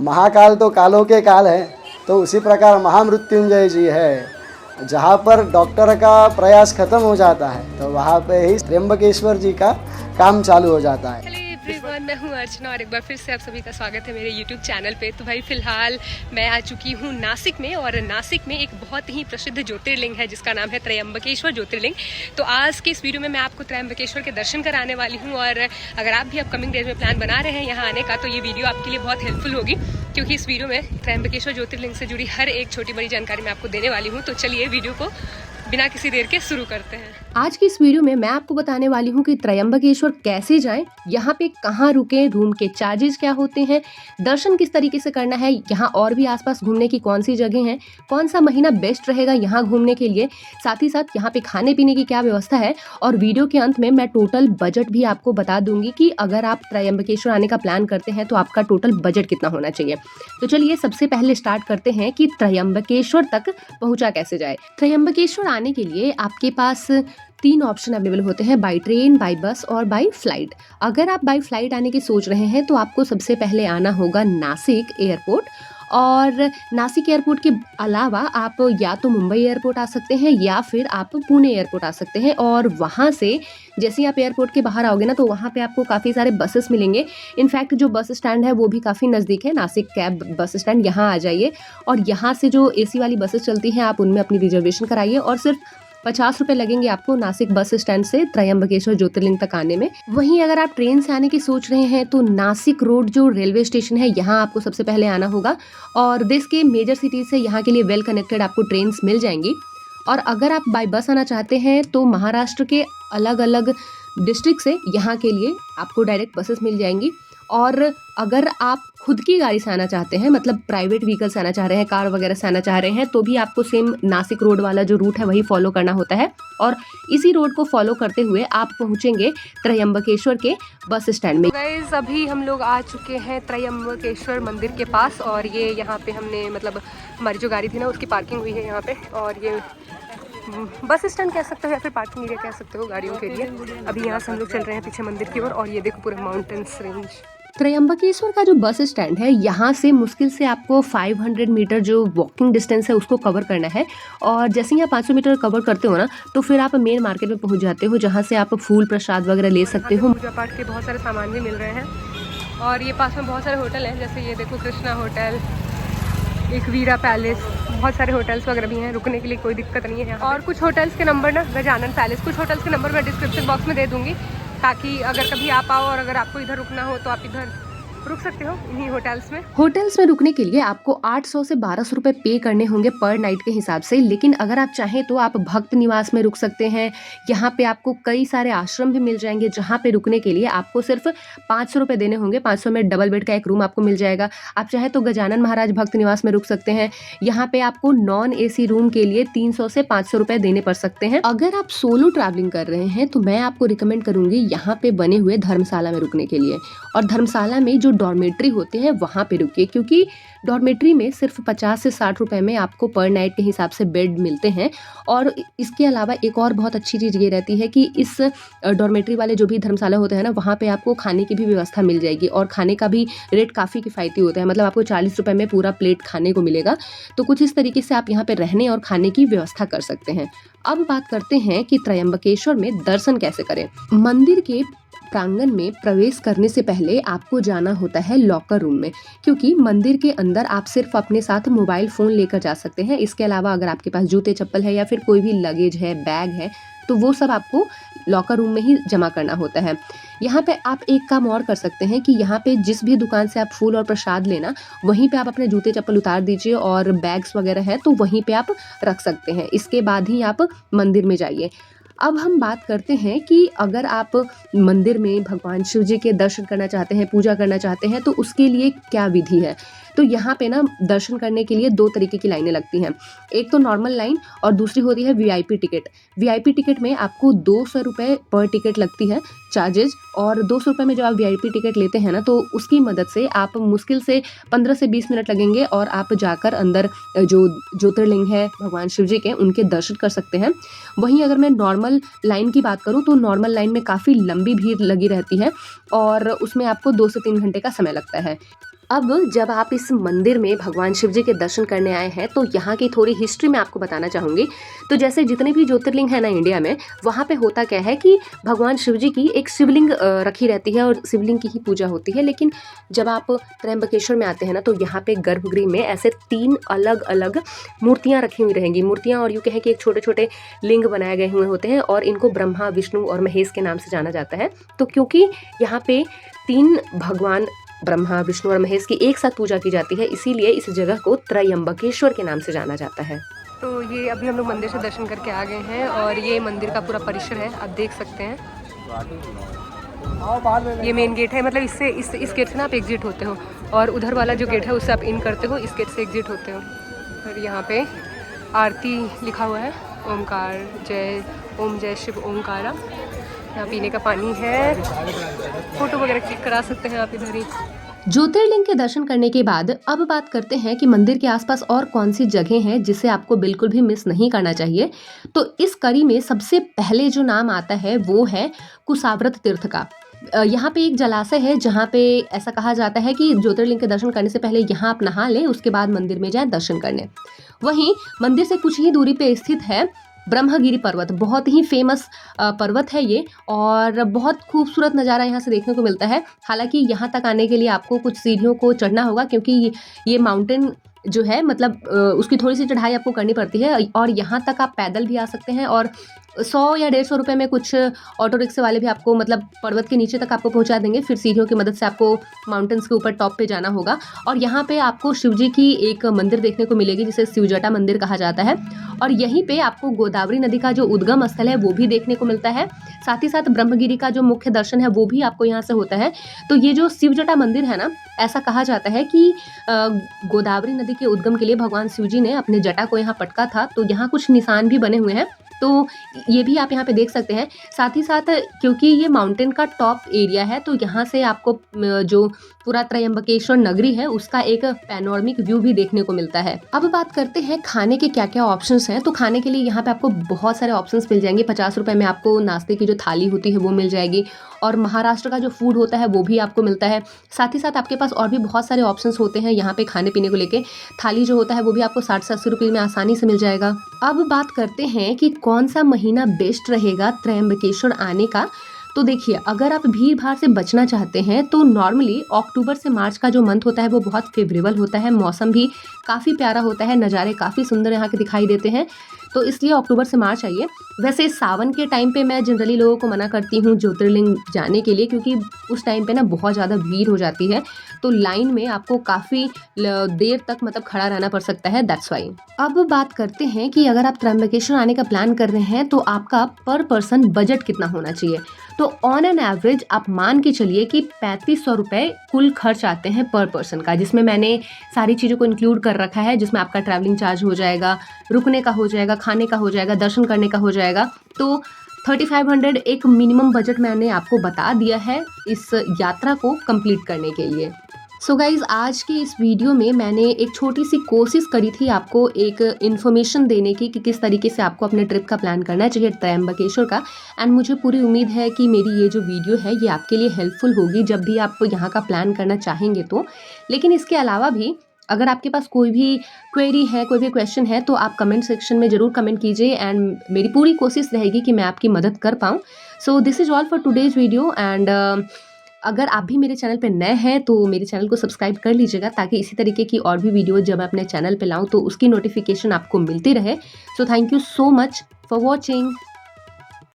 महाकाल तो कालों के काल है, तो उसी प्रकार महामृत्युंजय जी है। जहाँ पर डॉक्टर का प्रयास खत्म हो जाता है तो वहाँ पे ही त्र्यंबकेश्वर जी का काम चालू हो जाता है। एवरीवन, मैं हूँ अर्चना और एक बार फिर से आप सभी का स्वागत है मेरे यूट्यूब चैनल पे। तो भाई फिलहाल मैं आ चुकी हूँ नासिक में, और नासिक में एक बहुत ही प्रसिद्ध ज्योतिर्लिंग है जिसका नाम है त्र्यंबकेश्वर ज्योतिर्लिंग। तो आज के इस वीडियो में मैं आपको त्र्यंबकेश्वर के दर्शन कराने वाली हूँ, और अगर आप भी अपकमिंग डेज में प्लान बना रहे हैं यहाँ आने का तो ये वीडियो आपके लिए बहुत हेल्पफुल होगी, क्योंकि इस वीडियो में त्र्यंबकेश्वर ज्योतिर्लिंग से जुड़ी हर एक छोटी बड़ी जानकारी मैं आपको देने वाली हूँ। तो चलिए वीडियो को बिना किसी देर के शुरू करते हैं। आज की इस वीडियो में मैं आपको बताने वाली हूँ कि त्र्यंबकेश्वर कैसे जाएं, यहाँ पे कहाँ रुकें, रूम के चार्जेस क्या होते हैं, दर्शन किस तरीके से करना है, यहाँ और भी आसपास घूमने की कौन सी जगह हैं, कौन सा महीना बेस्ट रहेगा यहाँ घूमने के लिए, साथ ही साथ यहाँ पे खाने पीने की क्या व्यवस्था है, और वीडियो के अंत में मैं टोटल बजट भी आपको बता दूंगी कि अगर आप त्र्यंबकेश्वर आने का प्लान करते हैं तो आपका टोटल बजट कितना होना चाहिए। तो चलिए सबसे पहले स्टार्ट करते हैं कि त्र्यंबकेश्वर तक पहुँचा कैसे जाए। त्र्यंबकेश्वर आने के लिए आपके पास 3 ऑप्शन अवेलेबल होते हैं, बाई ट्रेन, बाई बस और बाई फ्लाइट। अगर आप बाई फ्लाइट आने की सोच रहे हैं तो आपको सबसे पहले आना होगा नासिक एयरपोर्ट, और नासिक एयरपोर्ट के अलावा आप या तो मुंबई एयरपोर्ट आ सकते हैं या फिर आप पुणे एयरपोर्ट आ सकते हैं। और वहाँ से जैसे ही आप एयरपोर्ट के बाहर आओगे ना तो वहाँ पे आपको काफ़ी सारे बसेस मिलेंगे। इनफैक्ट जो बस स्टैंड है वो भी काफ़ी नज़दीक है, नासिक कैब बस स्टैंड, यहाँ आ जाइए और यहाँ से जो AC वाली बसेस चलती हैं आप उनमें अपनी रिजर्वेशन कराइए, और सिर्फ 50 रुपये लगेंगे आपको नासिक बस स्टैंड से त्र्यंबकेश्वर ज्योतिर्लिंग तक आने में। वहीं अगर आप ट्रेन से आने की सोच रहे हैं तो नासिक रोड जो रेलवे स्टेशन है यहाँ आपको सबसे पहले आना होगा, और देश के मेजर सिटीज से यहाँ के लिए वेल कनेक्टेड आपको ट्रेन्स मिल जाएंगी। और अगर आप बाय बस आना चाहते हैं तो महाराष्ट्र के अलग अलग डिस्ट्रिक्ट से यहाँ के लिए आपको डायरेक्ट बसेस मिल जाएंगी। और अगर आप खुद की गाड़ी से आना चाहते हैं, मतलब प्राइवेट व्हीकल से आना चाह रहे हैं, कार वगैरह से आना चाह रहे हैं, तो भी आपको सेम नासिक रोड वाला जो रूट है वही फॉलो करना होता है, और इसी रोड को फॉलो करते हुए आप पहुंचेंगे त्र्यंबकेश्वर के बस स्टैंड में। गाइस अभी हम लोग आ चुके हैं त्र्यंबकेश्वर मंदिर के पास, और ये यहाँ पे हमने मतलब हमारी जो गाड़ी थी ना उसकी पार्किंग हुई है यहाँ पे, और ये बस स्टैंड कह सकते हो या फिर पार्किंग एरिया कह सकते हो गाड़ियों के लिए। अभी यहाँ से हम लोग चल रहे हैं पीछे मंदिर की ओर, और ये देखो पूरा माउंटेन्स रेंज। त्र्यंबकेश्वर का जो बस स्टैंड है यहाँ से मुश्किल से आपको 500 मीटर जो वॉकिंग डिस्टेंस है उसको कवर करना है, और जैसे ही आप 500 मीटर कवर करते हो ना तो फिर आप मेन मार्केट में पहुँच जाते हो, जहाँ से आप फूल प्रसाद वगैरह ले सकते हो। पूजा पाठ के बहुत सारे सामान भी मिल रहे हैं, और ये पास में बहुत सारे होटल हैं, जैसे ये देखो कृष्णा होटल, एक वीरा पैलेस, बहुत सारे होटल्स वगैरह भी हैं, रुकने के लिए कोई दिक्कत नहीं है यहाँ। और कुछ होटल्स के नंबर ना, गजानन पैलेस, कुछ होटल्स के नंबर मैं डिस्क्रिप्शन बॉक्स में दे दूँगी, ताकि अगर कभी आप आओ और अगर आपको इधर रुकना हो तो आप इधर रुक सकते हो इन्हीं होटल्स में। होटल्स में रुकने के लिए आपको 800 से 1200 रुपए पे करने होंगे पर नाइट के हिसाब से, लेकिन अगर आप चाहें तो आप भक्त निवास में रुक सकते हैं। यहाँ पे आपको कई सारे आश्रम भी मिल जाएंगे जहाँ पे रुकने के लिए आपको सिर्फ 500 रुपए देने होंगे। 500 में डबल बेड का एक रूम आपको मिल जाएगा। आप चाहे तो गजानन महाराज भक्त निवास में रुक सकते हैं, यहाँ पे आपको नॉन AC रूम के लिए 300 से 500 रुपए देने पड़ सकते हैं। अगर आप सोलो ट्रैवलिंग कर रहे हैं तो मैं आपको रिकमेंड करूंगी यहाँ पे बने हुए धर्मशाला में रुकने के लिए, और धर्मशाला में जो डॉर्मेट्री होते हैं वहाँ पे रुकिए, क्योंकि डॉर्मेट्री में सिर्फ 50 से 60 रुपए में आपको पर नाइट के हिसाब से बेड मिलते हैं। और इसके अलावा एक और बहुत अच्छी चीज़ ये रहती है कि इस डॉर्मेट्री वाले जो भी धर्मशाला होते हैं ना वहाँ पे आपको खाने की भी व्यवस्था मिल जाएगी, और खाने का भी रेट काफ़ी किफ़ायती होता है, मतलब आपको 40 रुपये में पूरा प्लेट खाने को मिलेगा। तो कुछ इस तरीके से आप यहाँ पे रहने और खाने की व्यवस्था कर सकते हैं। अब बात करते हैं कि त्र्यंबकेश्वर में दर्शन कैसे करें। मंदिर के प्रांगण में प्रवेश करने से पहले आपको जाना होता है लॉकर रूम में, क्योंकि मंदिर के अंदर आप सिर्फ अपने साथ मोबाइल फ़ोन लेकर जा सकते हैं। इसके अलावा अगर आपके पास जूते चप्पल है या फिर कोई भी लगेज है, बैग है, तो वो सब आपको लॉकर रूम में ही जमा करना होता है। यहाँ पे आप एक काम और कर सकते हैं कि यहाँ पे जिस भी दुकान से आप फूल और प्रसाद लेना, वहीं पे आप अपने जूते चप्पल उतार दीजिए, और बैग्स वगैरह है तो वहीं पे आप रख सकते हैं। इसके बाद ही आप मंदिर में जाइए। अब हम बात करते हैं कि अगर आप मंदिर में भगवान शिव जी के दर्शन करना चाहते हैं, पूजा करना चाहते हैं, तो उसके लिए क्या विधि है। तो यहाँ पे ना दर्शन करने के लिए 2 तरीके की लाइनें लगती हैं। एक तो नॉर्मल लाइन और दूसरी होती है VIP टिकट। VIP टिकट में आपको 200 रुपये पर टिकट लगती है चार्जेज, और 200 रुपये में जब आप VIP टिकट लेते हैं ना तो उसकी मदद से आप मुश्किल से 15 से 20 मिनट लगेंगे और आप जाकर अंदर जो ज्योतिर्लिंग है भगवान शिव जी के उनके दर्शन कर सकते हैं। वहीं अगर मैं नॉर्मल लाइन की बात करूँ तो नॉर्मल लाइन में काफ़ी लंबी भीड़ लगी रहती है, और उसमें आपको 2 से 3 घंटे का समय लगता है। अब जब आप इस मंदिर में भगवान शिव जी के दर्शन करने आए हैं तो यहाँ की थोड़ी हिस्ट्री मैं आपको बताना चाहूँगी। तो जैसे जितने भी ज्योतिर्लिंग है ना इंडिया में, वहाँ पे होता क्या है कि भगवान शिव जी की एक शिवलिंग रखी रहती है और शिवलिंग की ही पूजा होती है। लेकिन जब आप त्र्यंबकेश्वर में आते हैं ना तो यहाँ पे गर्भगृह में ऐसे 3 अलग अलग मूर्तियाँ रखी हुई रहेंगी। मूर्तियाँ और यूँ कहें कि एक छोटे छोटे लिंग बनाए गए हुए होते हैं और इनको ब्रह्मा, विष्णु और महेश के नाम से जाना जाता है। तो क्योंकि यहाँ पे 3 भगवान ब्रह्मा, विष्णु और महेश की एक साथ पूजा की जाती है, इसीलिए इस जगह को त्रयंबकेश्वर के नाम से जाना जाता है। तो ये अभी हम लोग मंदिर से दर्शन करके आ गए हैं और ये मंदिर का पूरा परिसर है, आप देख सकते हैं। ये मेन गेट है, मतलब इससे इस गेट से ना आप एग्जिट होते हो और उधर वाला जो गेट है उससे आप इन करते हो, इस गेट से एग्जिट होते हो। और यहाँ पे आरती लिखा हुआ है, ओमकार जय, ओम जय शिव ओमकारा। यहाँ पीने का पानी है, फोटो वगैरह क्लिक करा सकते हैं आप इधर ही। ज्योतिर्लिंग के दर्शन करने के बाद अब बात करते हैं कि मंदिर के आसपास और कौन सी जगह हैं जिसे आपको बिल्कुल भी मिस नहीं करना चाहिए। तो इस कड़ी में सबसे पहले जो नाम आता है वो है कुशावर्त तीर्थ का। यहाँ पे एक जलाशय है जहाँ पे ऐसा कहा जाता है कि ज्योतिर्लिंग के दर्शन करने से पहले यहाँ आप नहा लें, उसके बाद मंदिर में जाएं दर्शन करने। वहीं मंदिर से कुछ ही दूरी पे स्थित है ब्रह्मगिरी पर्वत। बहुत ही फेमस पर्वत है ये और बहुत खूबसूरत नज़ारा यहाँ से देखने को मिलता है। हालांकि यहाँ तक आने के लिए आपको कुछ सीढ़ियों को चढ़ना होगा क्योंकि ये माउंटेन जो है मतलब उसकी थोड़ी सी चढ़ाई आपको करनी पड़ती है और यहाँ तक आप पैदल भी आ सकते हैं और 100 या 150 रुपये में कुछ ऑटो रिक्शे वाले भी आपको मतलब पर्वत के नीचे तक आपको पहुंचा देंगे। फिर सीढ़ियों की मदद से आपको माउंटेन्स के ऊपर टॉप पे जाना होगा और यहाँ पे आपको शिव जी की एक मंदिर देखने को मिलेगी जिसे शिवजटा मंदिर कहा जाता है और यहीं पे आपको गोदावरी नदी का जो उद्गम स्थल है वो भी देखने को मिलता है। साथ ही साथ ब्रह्मगिरी का जो मुख्य दर्शन है वो भी आपको यहाँ से होता है। तो ये जो शिवजटा मंदिर है ना, ऐसा कहा जाता है कि गोदावरी नदी के उद्गम के लिए भगवान शिव जी ने अपने जटा को यहाँ पटका था। तो यहाँ कुछ निशान भी बने हुए हैं, तो ये भी आप यहाँ पे देख सकते हैं। साथ ही साथ क्योंकि ये माउंटेन का टॉप एरिया है तो यहाँ से आपको जो पूरा त्रयंबकेश्वर नगरी है उसका एक पैनोरमिक व्यू भी देखने को मिलता है। अब बात करते हैं खाने के क्या क्या ऑप्शंस हैं। तो खाने के लिए यहाँ पे आपको बहुत सारे ऑप्शंस मिल जाएंगे। 50 रुपए में आपको नाश्ते की जो थाली होती है वो मिल जाएगी और महाराष्ट्र का जो फूड होता है वो भी आपको मिलता है। साथ ही साथ आपके पास और भी बहुत सारे ऑप्शंस होते हैं यहाँ पे खाने पीने को लेके। थाली जो होता है वो भी आपको 60 से 80 रुपये में आसानी से मिल जाएगा। अब बात करते हैं कि कौन सा महीना बेस्ट रहेगा त्र्यंबकेश्वर आने का। तो देखिए, अगर आप भीड़ भाड़ से बचना चाहते हैं तो नॉर्मली अक्टूबर से मार्च का जो मंथ होता है वो बहुत फेवरेबल होता है। मौसम भी काफ़ी प्यारा होता है, नज़ारे काफ़ी सुंदर यहाँ के दिखाई देते हैं, तो इसलिए अक्टूबर से मार्च आइए। वैसे सावन के टाइम पे मैं जनरली लोगों को मना करती हूँ ज्योतिर्लिंग जाने के लिए क्योंकि उस टाइम पे ना बहुत ज़्यादा भीड़ हो जाती है, तो लाइन में आपको काफ़ी देर तक मतलब खड़ा रहना पड़ सकता है, दैट्स वाई। अब बात करते हैं कि अगर आप त्र्यंबकेश्वर आने का प्लान कर रहे हैं तो आपका पर पर्सन बजट कितना होना चाहिए। तो ऑन एन एवरेज आप मान के चलिए कि 3500 रुपये कुल खर्च आते हैं पर पर्सन का, जिसमें मैंने सारी चीज़ों को इंक्लूड कर रखा है, जिसमें आपका ट्रैवलिंग चार्ज हो जाएगा, रुकने का हो जाएगा, खाने का हो जाएगा, दर्शन करने का हो जाएगा। तो 3500 एक मिनिमम बजट मैंने आपको बता दिया है इस यात्रा को कंप्लीट करने के लिए। सो गाइज़, आज की इस वीडियो में मैंने एक छोटी सी कोशिश करी थी आपको एक इन्फॉर्मेशन देने की कि किस तरीके से आपको अपने ट्रिप का प्लान करना चाहिए त्र्यंबकेश्वर का। एंड मुझे पूरी उम्मीद है कि मेरी ये जो वीडियो है ये आपके लिए हेल्पफुल होगी जब भी आप यहाँ का प्लान करना चाहेंगे तो। लेकिन इसके अलावा भी अगर आपके पास कोई भी क्वेरी है, कोई भी क्वेश्चन है तो आप कमेंट सेक्शन में ज़रूर कमेंट कीजिए एंड मेरी पूरी कोशिश रहेगी कि मैं आपकी मदद कर पाऊँ। So this is all for today's video and अगर आप भी मेरे चैनल पे नए हैं तो मेरे चैनल को सब्सक्राइब कर लीजिएगा ताकि इसी तरीके की और भी वीडियो जब मैं अपने चैनल पे लाऊं तो उसकी नोटिफिकेशन आपको मिलती रहे। So thank you so much for watching.